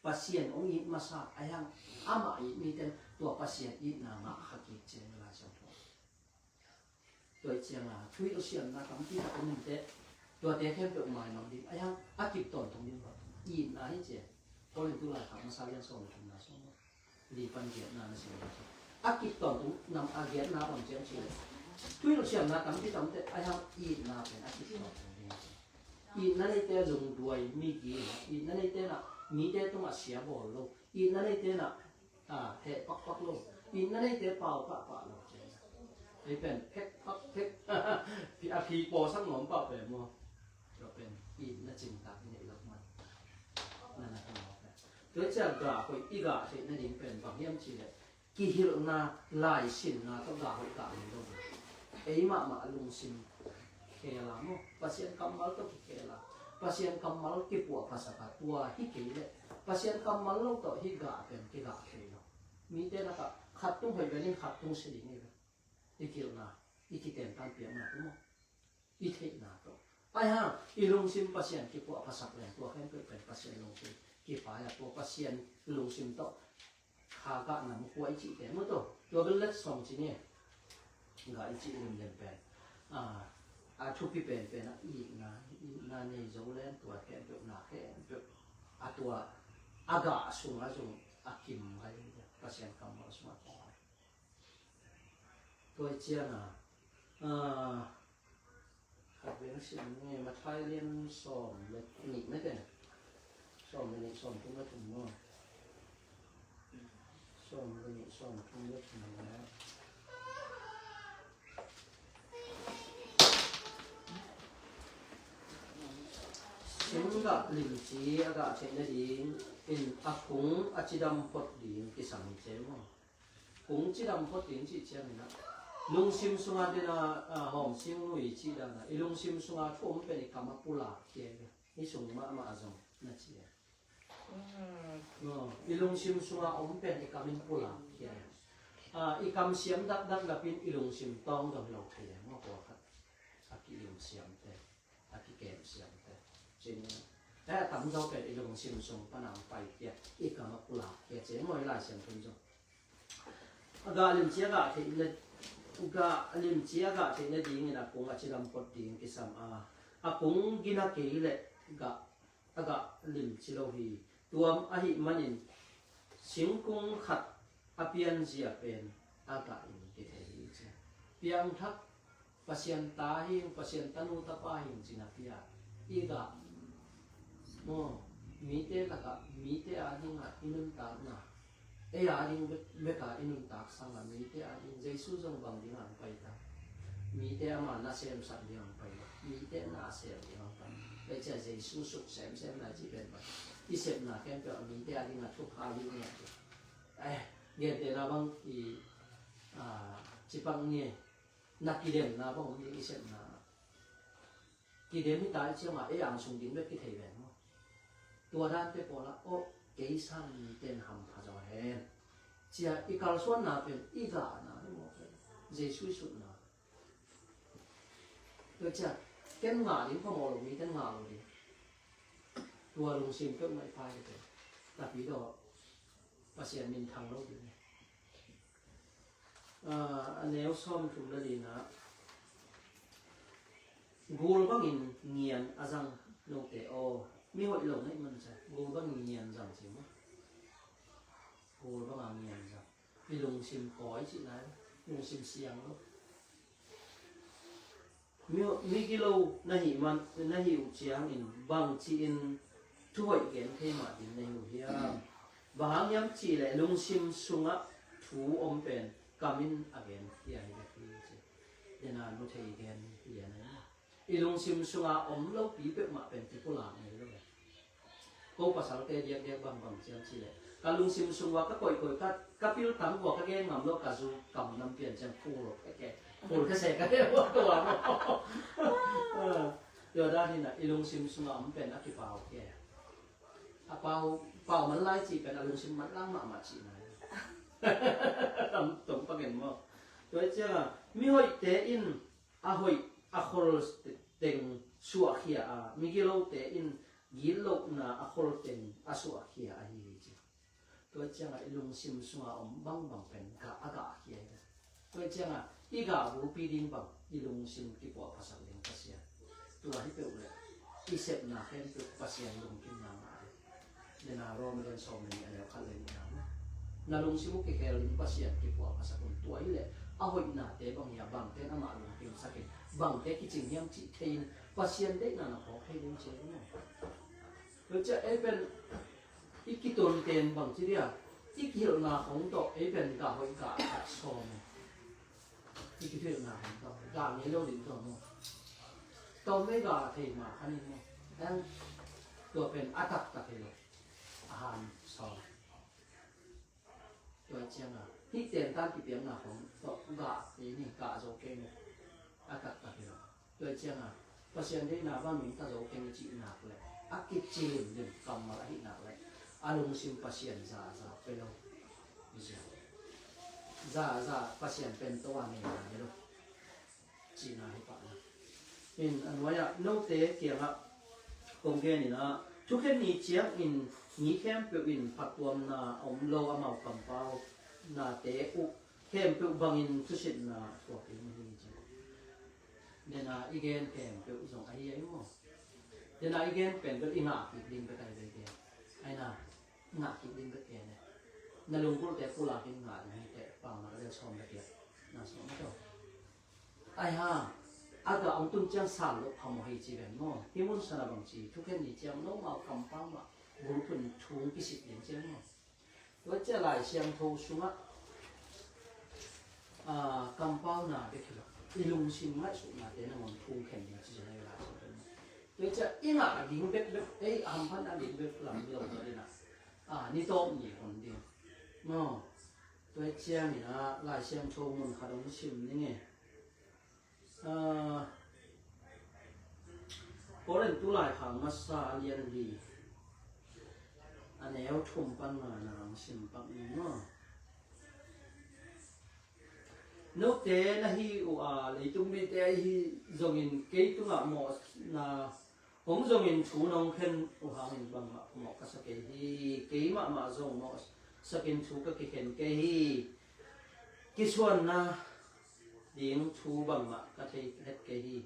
ภาษาองค์ยิมาซาอาหารอามาอีมีแต่ตัวภาษาอีน่ามาขัดกิจเจียงลาจังตัวเชียงอ่ะช่วยเอาเสียงนะคำที่เราเป็นหนึ่งเตะตัวเตะแค่เปิดหมายน้องดิไอ้ยังอากิบตอนตรงนี้ก่อนยีนนะให้เจ้าก็เลยตัวหลายคำมาสร้างเรื่องส่งถึงนะส่งดีปันเกียรตินะในสิ่งนี้อากิบตอนตรงนำอาเกียรตินะบางเจ้าเชื่อช่วยเอาเสียงนะคำที่ทำเตะไอ้ยังยีนนะเป็นอากิบตอนตรงนี้ยีนนั่นไอ้เตะลงด้วยมีกี่ยีนนั่นไอ้เตะน่ะมีเตะต้องมาเสียบอลโลยีนนั่นไอ้เตะน่ะเทปักโลยีนนั่นไอ้เตะเป่าปะโลไอ้เป็นเพชรพักเพชรพี่อาภีโปสักหนอมเปล่าแบบมั้งเราเป็นอีน่าจินตาที่ไหนเรามันนั่นนะครับโดยจากกาหอยอีกาที่นั่นเองเป็นบางอย่างที่เลยกี่ฮิลนาลายสินนาต้องกาหอยกาเลยด้วยไอ้มาลุงสินเคลามั้งภาษากำมัลต้องเคลาภาษากำมัลกี่ปัวภาษาตัวฮิเกเลยภาษากำมัลเราต้องฮิกาเป็นฮิกาเคลมีแต่ละก็ขัดตุ้งหอยเป็นขัดตุ้งสิ่งนี้อีกแล้วนะอีกที่เต็มตั้งเปียกมาทุกมั้งอีกที่นาตัวไอ้ห่าอีลงซิมภาษาที่พวกภาษาแรงตัวแค่เป็นภาษาลงซิมที่ฝ่ายตัวภาษาลงซิมโตข้ากะนำหัวอีกแต่เมื่อตัวเป็นเล็กสองชิ้นเนี่ยก็อีกชิ้นเล่นเป็นทุกปีเป็นนะอีกนะในโซเล่นตัวแค่เป็นหน้าแค่เป็นตัวอากาศสูงอากิมอะไรภาษากรรมสมัติตัวเชียนะขัดเว้นสิ่งนี้มาใช้เรียนสอนเลยหนีไม่ได้สอนเลยสอนทุ่งละทุ่งนู้นสอนเลยสอนทุ่งละทุ่งแล้วสิ่งกับลิมจีอากาศเช่นนี้เป็นอาคงอาจิดำพดดีกิสังเจ้า cũng chỉ đâm có tiếng chỉ chém nữa lung sim sunga đi na hòm sim nuôi chỉ đâm na lung sim sunga thôm bên cái cam pula kia cái sung mà dùng na chỉ lung sim sunga bên cái cam pula kia cái cam xiêm đắc đắc là pin lung sim tông đồng lộc thế mà có cái lung xiêm thế cái kèm xiêm thế trênแต่ตำเราเป็นลงชิมชงปนังไปเกี่ยอีกคำว่าปลาเกี่ยเจ้าไม่ลายเสียงคุณจงก็ลิมเชียกะที่เนี่ยก็ลิมเชียกะที่เนี่ยดีนี่นะปุงอาชิรัมปดดีกิสามปุงกินาเกยเลยก็ลิมชิโลฮีตัวหิมันอินสิงกุงขัดเปียนเสียเป็นอากาศอินกิเทฮีเจ้าเปียงทักปัสยันตาหิงปัสยันตันุตปาหิงจินาเปียอีกมีเตละก็มีเตอาดิงอ่ะอินุนตากนะอาดิงเบกาอินุนตากสังอ่ะมีเตอาดิงเจสุจงบังดิงอ่ะไปตามีเตอามานาเซมสัตดิงไปมีเตนาเซมดิงไปไปเจเจสุสุเซมนาจีเป็นไปอีเซมนาแค่เปมีเตอาดิงอ่ะทุกหาดิงเนี่ยเงี้ยเตนะบังอีจิปังเนี่ยนักกิเลสนะบังมีอีเซมนากิเลสไม่ตายเชื่อมาอ่างสุงดิงเวกิเทเวนตัวด้านเปปอละโอเกยซังมีเต็นหำพาจอเห็นเจียอีกาลส่วนนาเป็นอีกานาไม่หมดเลยเจสุสุนาตัวเจ้าเก้นงาดิ้งพอมอลมีเต้นงาเลยตัวลุงซิมก็ไม่พายเลยแต่ปีดอกปัสยามินทางโลกอยู่อันนี้ซ้อมถูกแล้วดีนะกูรู้ว่าเงียนอาจังโลกเตอมีหัวหลงให้มันใช่กูบ้างเงียนจังสิมั้งกูบ้างเงียนจังมีลงชิมก้อยสินะลงชิมเสียงลูกมีกิโลนาหิมันนาหิวเชียงอินบางจีอินช่วยเก็บเทมาอินในหัวเฮียบางย้ำจีเลยลงชิมสุงะถูอมเป็นกามินอเกนเฮียให้เด็กจีเดนานมุทัยเกนเฮียนะอีลงชิมสุงะอมเราปีเป็ดมาเป็นที่กุหลาบเลยลูกก็ภาษาเดียกบางเชียงชีเลยการลงซิมซุงว่าก็ก่อยก็พิลตั้งหัวก็แก่งำโลกกาจูกำน้ำเปลี่ยนจังฟูหรอกแก่ฟูแค่เสกก็ได้หัวตัวเดี๋ยวด้านนี้นะอีลงซิมซุงมันเป็นอักขิเปล่าแก่เปล่ามันไล่จีเป็นอารมณ์ซิมมันล่างมาจีนะตรงประเด็นมั้งโดยเจ้ามีหอยเตอินหอยคอลเต็งชัวเขียมีกิโลเตอินยิลกนาอโคลเต็งอสุอาเคียอาฮีจิตัวเจ้าลุงซิมสุงาบังเป็นกะอากาเคียตัวเจ้าอีกาบูปีดิงบังอีลุงซิมที่ปวดภาษาเลี้ยงภาษาตัวที่เป็นเลยอีเสพนาเป็นตัวภาษาลุงกินนางเดนารอมเรียนสอบมีอะไรขั้นเลยนาลุงซิมุกเกลินภาษาที่ปวดภาษาคนตัวอีเลยเอาไว้หน้าเตะบางอย่างบางเตะน้ำมันลุงกินสักบางเตะกิจยังจิตเทียนภาษาเด็กนั่นขอให้ลุงเชื่อเนี่ยเราจะเป็นอีกตัวเต็มบางทีเดียวอีกที่เราของตัวเป็นกาหอยกาขัดซอมอีกที่เราของตัวกาเนี้ยเราดิ้นตัวมั้งตัวไม่กาเทียมาอันนี้มั้งนั่นตัวเป็นอัตตะเทียอาหารซอมตัวเชียงที่เต็มตั้งที่เปียงหน้าของตัวกานี่กาโจเกนอัตตะเทียตัวเชียงเพราะเชียงได้หน้าบ้านมีตาโจเกนจีหนักเลยอากิจเรื่องกรรมอะไรหนักเลยอารมณ์ซิมปัสยันซาเป็นเราไม่ใช่ซาปัสยันเป็นตัวนี้นะลูกจีน่าให้ปะนะเป็นอันว่าโน้ตเตะเกี่ยวกับกงเกนี่นะทุกแค่นี้เชียงอินนี้แค่เปลี่ยนผัดตัวน่ะอมโลอามากัมเปาน่ะเตะอุแค่เปลี่ยนบางอินทุสิตน่ะตัวเป็นมันจริงเนี่ยนะอีกแค่เปลี่ยนส่งไอ้ยังมั้งเดี๋ยวอีกอย่างเป็นก็อีหน้ากินไปกันเลยไอ้น่ะหน้ากินไปกันเนี่ยนั่นลุงพูดแต่ผู้หลักกินหน้าให้แต่ฟังมาเรื่องชมไปเดียวน่าสนใจไอ้ห่าอากาศอันตุ้งจังสั่นลบพมให้จีเป็นมั้งที่มุ่งสนับบางจีทุกแค่นี้จังน้องมาคำฟังมาบุรุษคนทุ่งกิสิบเดือนจังมั้งว่าจะหลายเสียงโทสุงะคำฟังน่ะเด็กเหรออีลุงชิมไม่สุดน่ะแต่นั่งมันทุ่งแข็งจริงจะให้เวลาโดยจะอีหน้าดิ้งเบ็ดอัมพันธ์ดิ้งเบ็ดหลังเดียวเลยนะนี่โตมีคนเดียวเนาะโด ตัวเจียงนี่นะหลายเสียงโชว์มุนขนมชิมนี่ไงพอเล่นตุลายขังมาซาเลียนดีอันแนวทุ่มปันมาหนังชิมปักนี่เนาะนกเตนะฮีอุอาเลยตุ้มมีเตฮีจงอินเกตุงะหมอนะผมจงอินชูนองเข็นอุหางินบังมะหมอกสเกฮีเกมะมาจงหมอสกินชูก็เข็นเกฮีกิส่วนนะเลี้ยงชูบังมะก็เทเฮ็ดเกฮี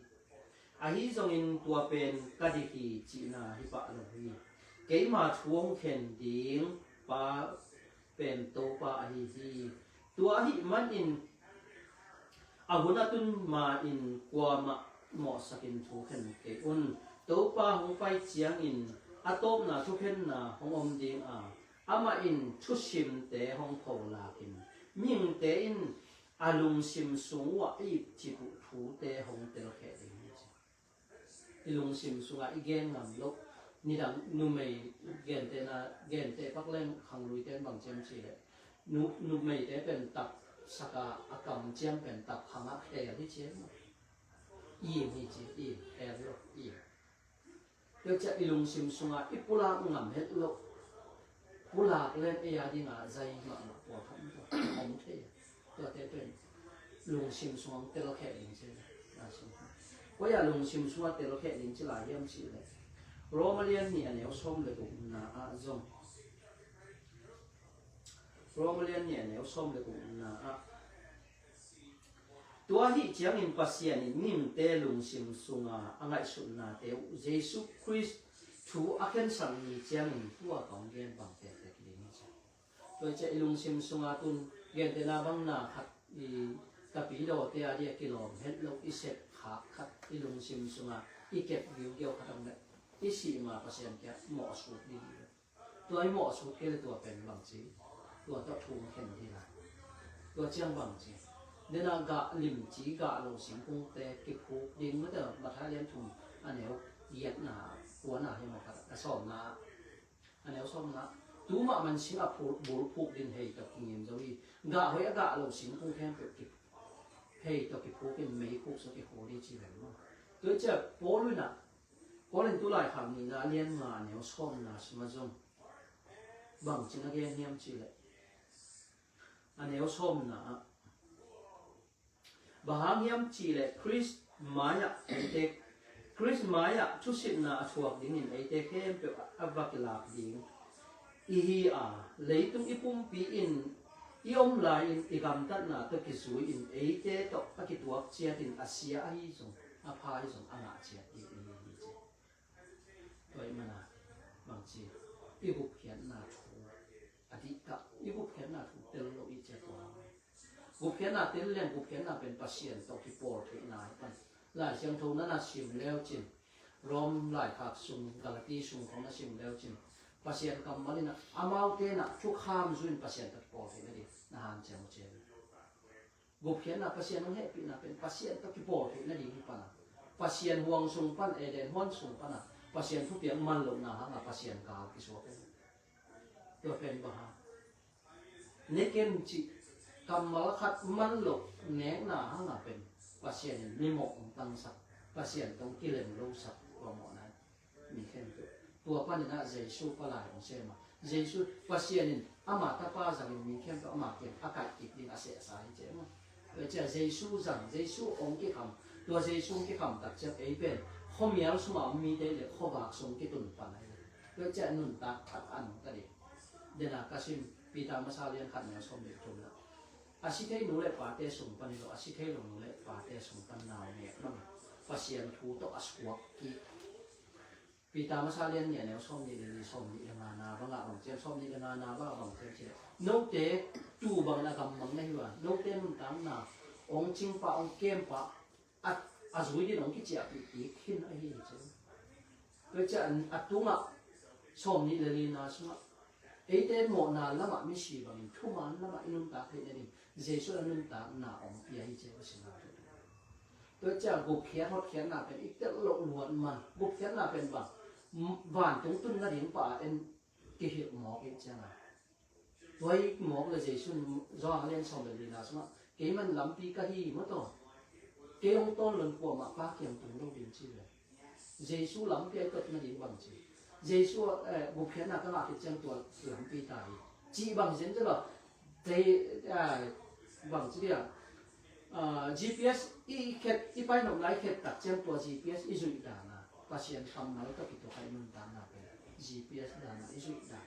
อาฮีจงอินตัวเป็นกะดิกีจีนาฮิปะลฮีเกมาช่วงเข็นเลี้ยงปาเป็นโตปาอาฮีฮีตัวหิมันอินอาหุนัตุนมาอินกว่ามาหมอสกินชูเข็นเกอุนโตปาหงไปเจียงอินอาโตมนาชูเข็นนาหงอมดิงอามาอินชุชิมเตหงโพลากินมิงเตอินอาลุงชิมสูงว่าอีจิบุทูเตหงเตลเขดิงอีลุงชิมสูงอีเกนงำลกนี่ดังนุเมยเกนเตนะเกนเตปักเล่นขังลุยเตนบางเจมชีเลยนุเมยเตเป็นตับสกาอากำเจียมเป็นตับขมักเตยที่เชียงอีมีจีอีเอลโลอีเดี๋ยวจะอีลุงชิมสูงอีปุลางงำเฮ็ดโลปุลากเล่นเอียดีงาใจมาปวดท้องผมเทตัวเตเป็นลุงชิมสูงเตลเขดิงเชียนะชิมว่าอย่าลุงชิมสูงเตลเขดิงจิลายเยี่ยมชีเลยโรมาเลียนเนี่ยแนวส้มเลยกุนาอาจงโรมาเลียนเนี่ยแนวส้มเลยกุนาอาตัวที่เจียงอินปัสยานิมิมเตลุงชิมสุงาอังไงสุนาเตวเยซูคริสต์ชูอาเคนสังนีเจียงอินตัวของเรียนบางเตเตกลิงจ้ะตัวเจลุงชิมสุงาตุนเกณฑ์เตนาบังนาขัดอีกะปีโดเตียเดียกิโลเฮ็ดโลกอิเสกขาขัดอีลุงชิมสุงาอีเก็บวิวเกี่ยวขัดตรงนี้อีสีมาเปอร์เซ็นต์แค่เหมาะสุดดีตัวไอ้เหมาะสุดก็เลยตัวเป็นบางจีตัวต้องถูกเข็นทีละตัวเจียงบางจีเนี่ยนะกะลิมจีกะโลสิงคงแต่กิพูดิงเมื่อเดิมมาท้าเลี้ยงทุ่มอันเนี้ยเย็ดหนาหัวหนาให้มาขัดกระสอบหนาอันเนี้ยสอบหนาตัวมันสิงคโปร์บุรุษพูดินเฮยกับกินเจ้าอีกะเฮยกะโลสิงคงแค่เป็นกิเฮยกับกิพูเป็นไม่คู่สักกิพูดีจีแบบนั้นตัวเจ้าโป้ลุนะพอเล่นตัวหลายครั้งนี่นะเลี้ยงมาเนี่ยชอบนะสมัยจงบางจริงนะแกเนี่ยมจีเลยอันนี้ชอบนะบางเนี่ยมจีเลยคริสมายะไอเด็กคริสมายะชุสินะชวกดิ้งไอเด็กเข้มเป็นอับกิลาบดิ้งอีฮีเลยตุ้งอีปุ่มปีอินอีอมลายอินอีกำตัดนะตัวกิสุอินไอเด็กตัวตะกิตัวเชียตินอาเซียไอจงอาพายจงอ่างเชียติตัวมันนะบางทีอีบุกเขียนนาถูอธิกะอีบุกเขียนนาถูเตลโลอีเจตัวบุกเขียนนาเตลเลี้ยงบุกเขียนนาเป็นปัสเซียนตัวที่ปวดที่นายไปหลายเสียงทูนั้นน่ะชิมแล้วจินรอมหลายขาดซุ่มกาลตีซุ่มของน่ะชิมแล้วจินปัสเซียนกำมันนี่นะอามาเตนะทุกข้ามซุนปัสเซียนตัวปวดที่นั่นดินะฮันเจ้าเจนบุกเขียนนาปัสเซียนมันให้ปีน่ะเป็นปัสเซียนตัวที่ปวดที่นั่นดิปันปัสเซียนห่วงซุ่มปันเอเดนห่วงซุ่มปันน่ะpasien tu piang man lo na ha pasien ka ki so to pen ba ha neken chi kamal khat man lo ne na ha na pen pasien ni mo tang sa pasien tong kilem lo sa ko mo na mi khen to pa ni na jesu pa la ong se ma jesu pasien ama ta pa za mi khen to ama ken akai ki din ase sa hi che ma che jesu zang jesu ong ki kham to jesu ki kham tak che ei penข้อมีอะไรสมองมีได้เลยข้อบากสมกิตุนปันอะไรเพื่อจะนุนตาขัดอันก็ดีเดนักสิมปีตามาซาเลียนขัดแนวสมเด็จจุลละอาศิเทหนูเลยปาเตสมปันนี่อาศิเทหนูเลยปาเตสมปันนาวเนี่ยนั่งปัสเซียนทูโตอสวกกีปีตามาซาเลียนเนี่ยแนวสมนี่เลยสมนี่นานาบางอ่ะบางเจ้าสมนี่นานาบ้างบางเจ้าเจ้านกเตจูบางนักกำมังไม่ว่านกเตนุนตามนาองจิงปะองเกมปะอัดอาจุยที่น้องกิจจะอีกขึ้นไอ้เหี้ยเจ้าก็จะอัดตุ้งอ่ะสมนี่เลยนะใช่ไหมไอ้เต้หมอนาละมาไม่ชีบางทุ่มมันละมาอินุนตาให้ได้ดิเจสุอินุนตาหน้าองค์ใหญ่เจ้าก็สินะก็จะบุกเขียนหดเขียนหน้าเป็นอีกแต่หลงล้วนมันบุกเขียนหน้าเป็นแบบหวานตรงตุ้นนั่นเองป่าเอ็นกิเหตุหมอเองจ้านะ ตัวหมอกเลยเจสุนจอเล่นสองเลยนะสมะเกมันลำปีกะฮีมะตอเกองต้นหล่นปัวมาปาเกียงตุงโลดินชื่อเลยเจสุลำปีก็มาดินบังจีเจสุบุพเพน่ะก็มาคิดจังตัวลำปีตายจีบังเซนจะละเจบังจีเนี่ยGPS อีเข็ดอีไปหนุ่มไล่เข็ดตัดจังตัว GPS อีสุดดานะภาษาคำนั้นก็คิดตัวใครมันตามนะเป็น GPS ดานะอีสุดดา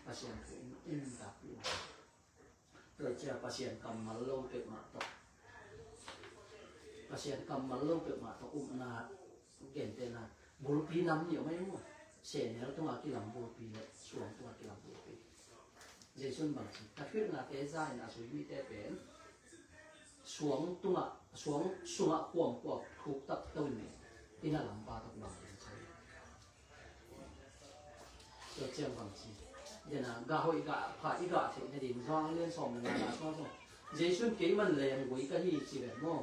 ภาษาคืออินดับอยู่โดยจะภาษาคำมันลงเกิดมาต่อภาษาคำมันลงเกิดมาต่อนาเก่งเต็นนะบุรุษน้ำเหนียวไม่รู้เสียเนี่ยเราต้องเอาที่หลังบุรุษเลยส่วนตัวที่หลังบุรุษเจสุนบางทีถ้าขึ้นนาเตซ่าเนี่ยสุดมีแต่เป็นสวงตัวสวงสวงขวมขวบถูกตัดต้นเนี่ยที่น่าลำบากต้องบางใช่โดยเจ้าบางทีเดี๋ยวนะกาหอยกาผ่าอีกาเทในดินร้องเล่นสองในงานก็ส่งเจสุนเกี่ยมันแรงหุ่ยก็ที่จีแบบโม่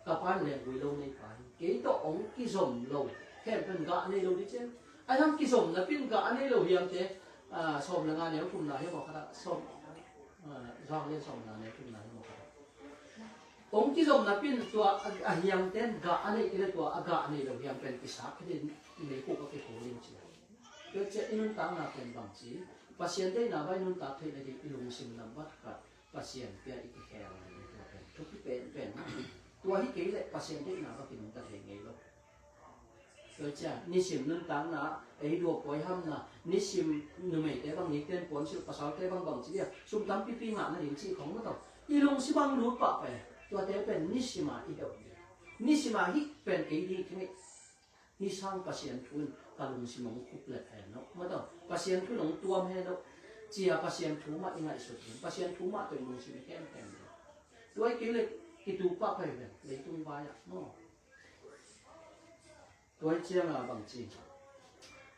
กับพันแรงหุ่ยลงในป่าเกี่ยตัวองค์กิสมลงแค่เป็นกะในลงดิเจ้าไอ้ทำกิสมนะเป็นกะในลงเฮียมเจ้สมในงานเนี่ยคุณนายให้บอกกันสมร้องเล่นสองในงานเนี่ยคุณนายให้บอกกันองค์กิสมนะเป็นตัวเฮียมเต้นกะในอีกตัวกะในลงเฮียมเป็นกิสาที่ในพวกก็เป็นโหลินเจ้าโดยเจ้าอินุนตานาเป็นบางทีpasien dei na vai nun ta thei na di ilung sim nam bat ka pasien pia ik khel ni to pen thu ki pen tua hi ke le pasien dei na ba kin ta thei ngei lo so cha ni sim nun tang na ei do poi ham na ni sim nu mei te bang ni ten pon sil pasal te bang bang chi ya sum tam pi pi nga na lim chi khong na to ilung si bang lu pa pe tua te pen ni sima i do ni sima hi pen ke di ki ni sang pasien thun kalung si mong kup le pen no ma to pasien thu long tuam he no chia pasien thu ma ingai su pasien thu ma to ilung si ken pen tuai ke le ki tu pa pe le tung ba ya no tuai chia nga bang chi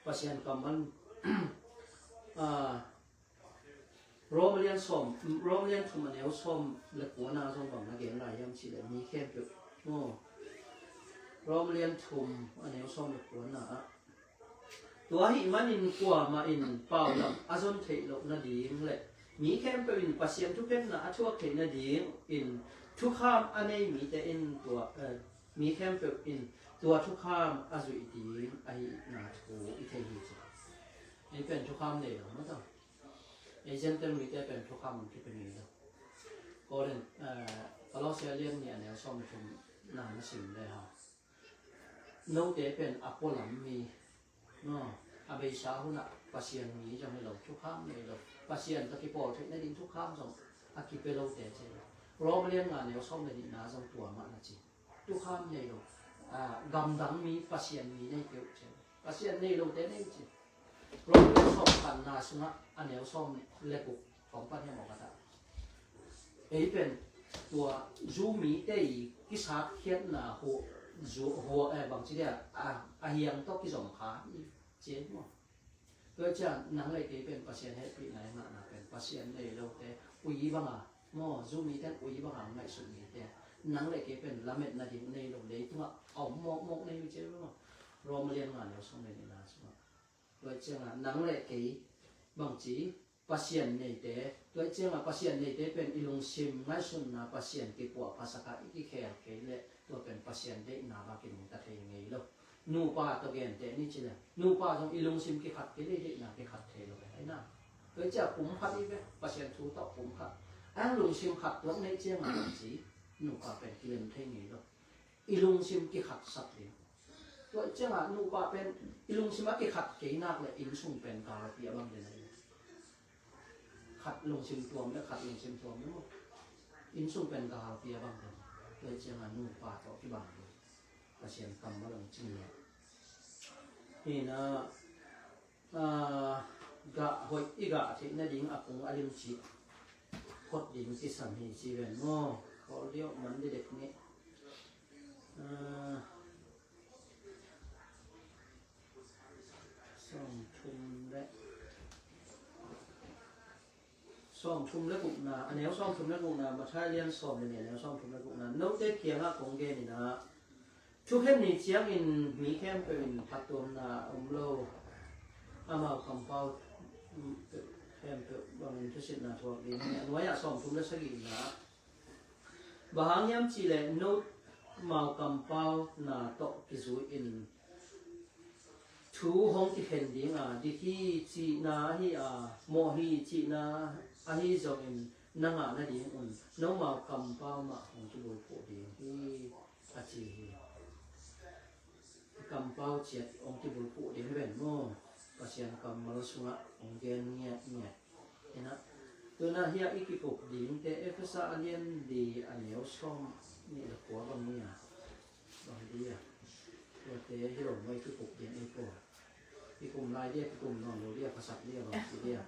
pasien kaman Romanian som Romanian thu ma neu som le ko na som bang na gen lai yam chi le mi khem pe no Romanian thum aneu som le ko naตัวหิมันอินกว่ามาอินเป่าลำอาจนเทลกนาดีงเลยมีแค่เป็นปัสเซียนทุกเป็นนะชั่วเทนาดีงอินทุกข้ามอันนี้มีแต่อินตัวมีแค่เป็นตัวทุกข้ามอาจุยดีงไอนาทูอิเทหิจ้ะนี่เป็นทุกข้ามเลยหรอไม่ต้องไอเจนเต็มมีแต่เป็นทุกข้ามที่เป็นนี้แล้วก็เรื่องตลอดเสียเรื่องเนี่ยแนวซ่อมชมนานสิ่งเลยฮะโน้ตเป็นอัปโปลัมมีno abe sa huna pasien mi jang lo chu kham ne lo pasien ta ki po the na din chu kham jong aki pe lo te che Romanian nga ne som ne din na jong tua ma na chi chu kham ne lo gam dang mi pasien mi ne ke che pasien ne lo te ne chi Romanian som kan na sunga ane som le kuของปันเนี่ยหมอกระดาเอเป็นตัวจูมีเตยกิสาเขียนนะหัวบางทีเนี่ยอาเฮียงต้องกิสมขาเจ็บมั้งก็จะนั่งเลยเป็นปัสเซียนให้ปีไหนมาเป็นปัสเซียนเลยเราแต่อุยบ้างอ่ะมั่วจูมีแต่อุยบ้างไม่สุดมีแต่นั่งเลยเป็นละเม็ดนาทีในเราเลยตัวเอามกในอยู่เจ็บมั้งรอมาเรียนงานเราส่งในนี้นะใช่ไหมก็จะนั่งเลยบางทีpasien nei te toi chenga pasien nei te pen ilung sim ngai sun na pasien ki po pasaka iki khel ke le to pen pasien de na ba kin ta thei ngei lo nu pa to gen te ni chile nu pa jong ilung sim ki khat ke le de na ke khat the lo ai na toi cha pum khat i be pasien thu to pum khat ang lung sim khat lo nei chenga chi nu pa pen ki len thei ngei lo ilung sim ki khat sat le toi chenga nu pa pen ilung sim ki khat ke nak le in sung pen ka pi abang de naขัดลงชิมตัวไม่ขัดลงชิมตัวไม่หมดอินสุ่มเป็นกาเปียบางคนเลยเชียงานูป่าต่อที่บางคนกระเชียนกำมาลงจริงเนี่ยนี่นะกะหอยอีกะที่นั่นดิ้งอากงอลิมชีกดดิ้งที่สัมหีชีเวนโม่เขาเลี้ยวเหมือนเด็กนี่ส่งทุนและซ่อมชุมและกุนาอันนี้ซ่อมชุมและกุนามาใช้เรียนซ่อมเนี่ยแล้วซ่อมชุมและกุนาโน้ตเด็กเขียงของเกนี่นะชุกเข้มนี่เชียงอินมีเข้มเป็นพัดตัวนาอมโลอามาคำเป้า Kempe bangin tusit na tuwag din. Waya som tum na sagi na. Bahangyam chile note mau kampau na to kizu in thu hong ti pending di hi chi na hi mo hi chi na hi zo in nanga na ding no mau kampau ma hong tu lo po ding hi chi kampau chiat ong ti lo po ding ben mo pasian kamal sunga ong gen nya ena tu na hia ikipok ding te efasa alien di aneo som ni la kwa bang nia bang dia tu te hiro mai ikipok ding ipo ikum lai dia ikum non lo dia pasak dia bang si dia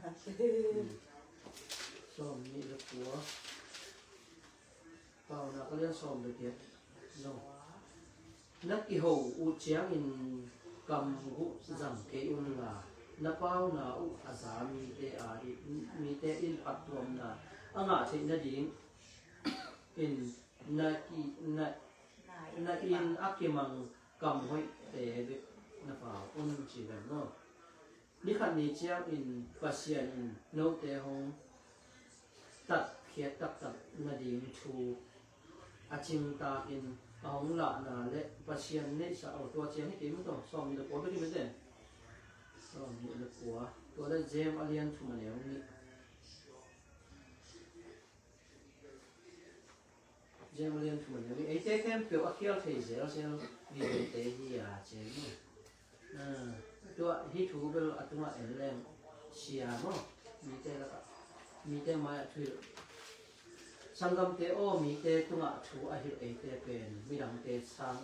som ni la kwa pau na kalian som de dia no nak ki ho u chiang in kam gu zang ke un la na pau na u azami te mi te in patrom na anga che na ding in na ki na in akimang kam hoi te na pa un chi ben no ni khan ni chiang in pasian in no te hong tat khia tak na ding thu aching ta in hong la na le pasian ne sa au to chiang ni tim to som ni ko be ni ni le kwa to le jem alian thu ma leo ni jem alian thu ma leo ni ai te kem pe akial thei zel vi te hi che ni to hi thu bel atuma elem sia no mi te ma thu sangam te o mi te tunga thu a hi ai te pen mi dang te sang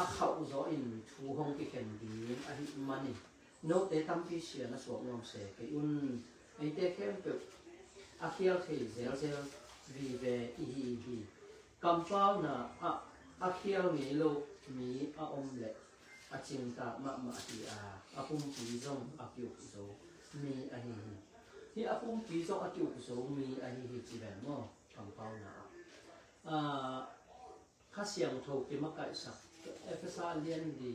a khau zo in thu hong ki ken din a hi mani no te tam pi sia na so ngom se ke un ai te kem pe a khial thei zel vi ve hi kam pau na a khial mi lo mi a om le a ching ta ma ti a pum pi zong a kyu zo mi a hi a pum pi zong a kyu zo mi a hi chi ben mo kam pau na kha siang tho ki ma kai sak efsa lien di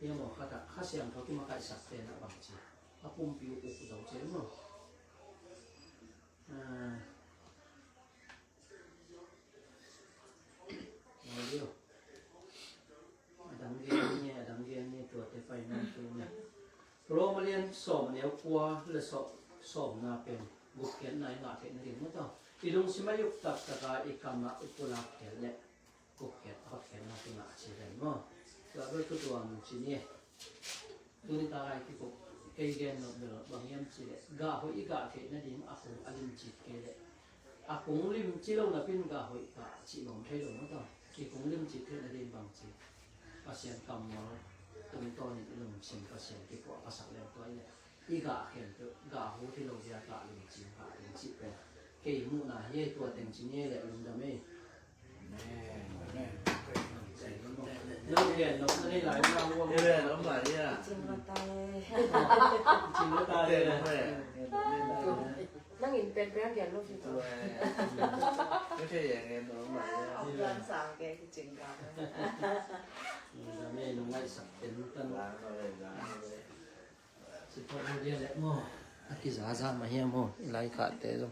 ye mo kha siang tho ki ma kai sak te na bang chi a pum pi u zo che mo Audio. Adang gen ni tu te pai nan tu ni. Romalian som ne kwa le som na pen buk ken nai nga te ni mo to. Ilung simayuk tak taka ikama upulak ken le. Buk ken hot ken na tinga chi den mo. Ga be tu tuang chi ni. Tu ni ta ai ki ko kei gen no be bang yam chi le. Ga ho i ga ke na ding a ko alim chi ke le. A kung lim chi lo na pin ga ho i ka chi long thai lo mo to. Ki kung lim chi ke na ding bang chi. Pasien kam mo tung to ni lum sim pasien ki ko pasak le to ile I ga khen to ga hu thi lo ja ka lim chi ka lim chi pe ke mu na ye to teng chi ne le lum da me no ke no ni lai na wo Thế là nó mà đi à. Chim wa tai chi no ta Thế le là mẹ. nang in pen pen ke lo fi to Cái thế vậy nghe nó mà đi à. เอาเรื่องสาวแกคือจริงกัน da me no ngai sak ten tan Láng nó về, láng nó về. si po ri le mo aki za ma he mo lai ka te zo